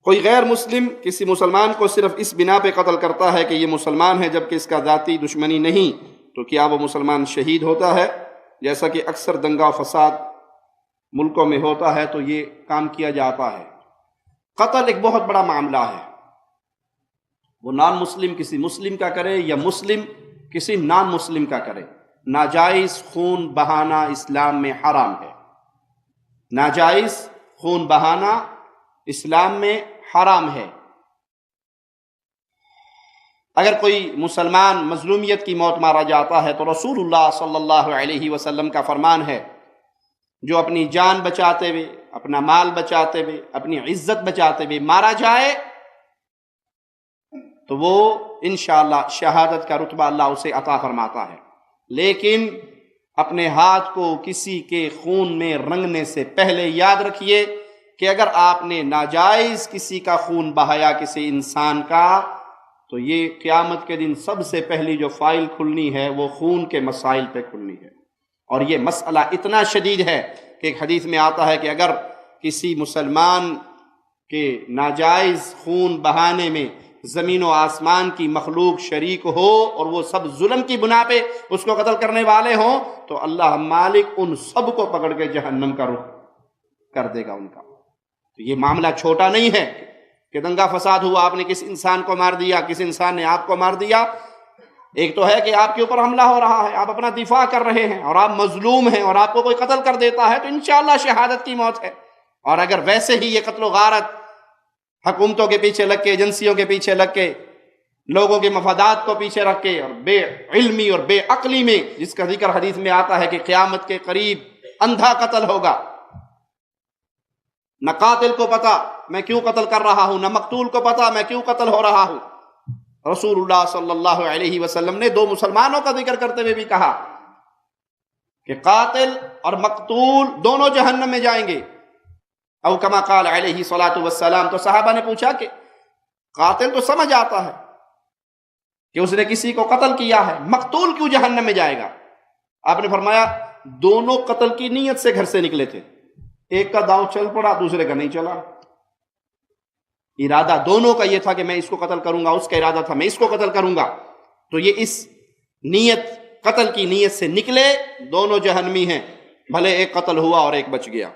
کوئی غیر مسلم کسی مسلمان کو صرف اس بنا پہ قتل کرتا ہے کہ یہ مسلمان ہے جبکہ اس کا ذاتی دشمنی نہیں، تو کیا وہ مسلمان شہید ہوتا ہے؟ جیسا کہ اکثر دنگا و فساد ملکوں میں ہوتا ہے تو یہ کام کیا جاتا ہے۔ قتل ایک بہت بڑا معاملہ ہے، وہ نان مسلم کسی مسلم کا کرے یا مسلم کسی نان مسلم کا کرے، ناجائز خون بہانا اسلام میں حرام ہے۔ ناجائز خون بہانا اسلام میں حرام ہے۔ اگر کوئی مسلمان مظلومیت کی موت مارا جاتا ہے تو رسول اللہ صلی اللہ علیہ وسلم کا فرمان ہے، جو اپنی جان بچاتے ہوئے، اپنا مال بچاتے ہوئے، اپنی عزت بچاتے ہوئے مارا جائے تو وہ انشاءاللہ شہادت کا رتبہ اللہ اسے عطا فرماتا ہے۔ لیکن اپنے ہاتھ کو کسی کے خون میں رنگنے سے پہلے یاد رکھیے کہ اگر آپ نے ناجائز کسی کا خون بہایا کسی انسان کا، تو یہ قیامت کے دن سب سے پہلی جو فائل کھلنی ہے وہ خون کے مسائل پہ کھلنی ہے۔ اور یہ مسئلہ اتنا شدید ہے کہ ایک حدیث میں آتا ہے کہ اگر کسی مسلمان کے ناجائز خون بہانے میں زمین و آسمان کی مخلوق شریک ہو اور وہ سب ظلم کی بنا پہ اس کو قتل کرنے والے ہوں، تو اللہ مالک ان سب کو پکڑ کے جہنم کا رخ کر دے گا ان کا۔ تو یہ معاملہ چھوٹا نہیں ہے کہ دنگا فساد ہوا، آپ نے کسی انسان کو مار دیا، کسی انسان نے آپ کو مار دیا۔ ایک تو ہے کہ آپ کے اوپر حملہ ہو رہا ہے، آپ اپنا دفاع کر رہے ہیں اور آپ مظلوم ہیں اور آپ کو کوئی قتل کر دیتا ہے تو انشاءاللہ شہادت کی موت ہے۔ اور اگر ویسے ہی یہ قتل و غارت حکومتوں کے پیچھے لگ کے، ایجنسیوں کے پیچھے لگ کے، لوگوں کے مفادات کو پیچھے رکھ کے اور بے علمی اور بے عقلی میں، جس کا ذکر حدیث میں آتا ہے کہ قیامت کے قریب اندھا قتل ہوگا، نہ قاتل کو پتا میں کیوں قتل کر رہا ہوں، نہ مقتول کو پتا میں کیوں قتل ہو رہا ہوں۔ رسول اللہ صلی اللہ علیہ وسلم نے دو مسلمانوں کا ذکر کرتے ہوئے بھی کہا کہ قاتل اور مقتول دونوں جہنم میں جائیں گے، او کما قال علیہ الصلوۃ والسلام۔ تو صحابہ نے پوچھا کہ قاتل تو سمجھ آتا ہے کہ اس نے کسی کو قتل کیا ہے، مقتول کیوں جہنم میں جائے گا؟ آپ نے فرمایا دونوں قتل کی نیت سے گھر سے نکلے تھے، ایک کا داؤ چل پڑا، دوسرے کا نہیں چلا۔ ارادہ دونوں کا یہ تھا کہ میں اس کو قتل کروں گا، اس کا ارادہ تھا میں اس کو قتل کروں گا، تو یہ اس نیت، قتل کی نیت سے نکلے، دونوں جہنمی ہیں، بھلے ایک قتل ہوا اور ایک بچ گیا۔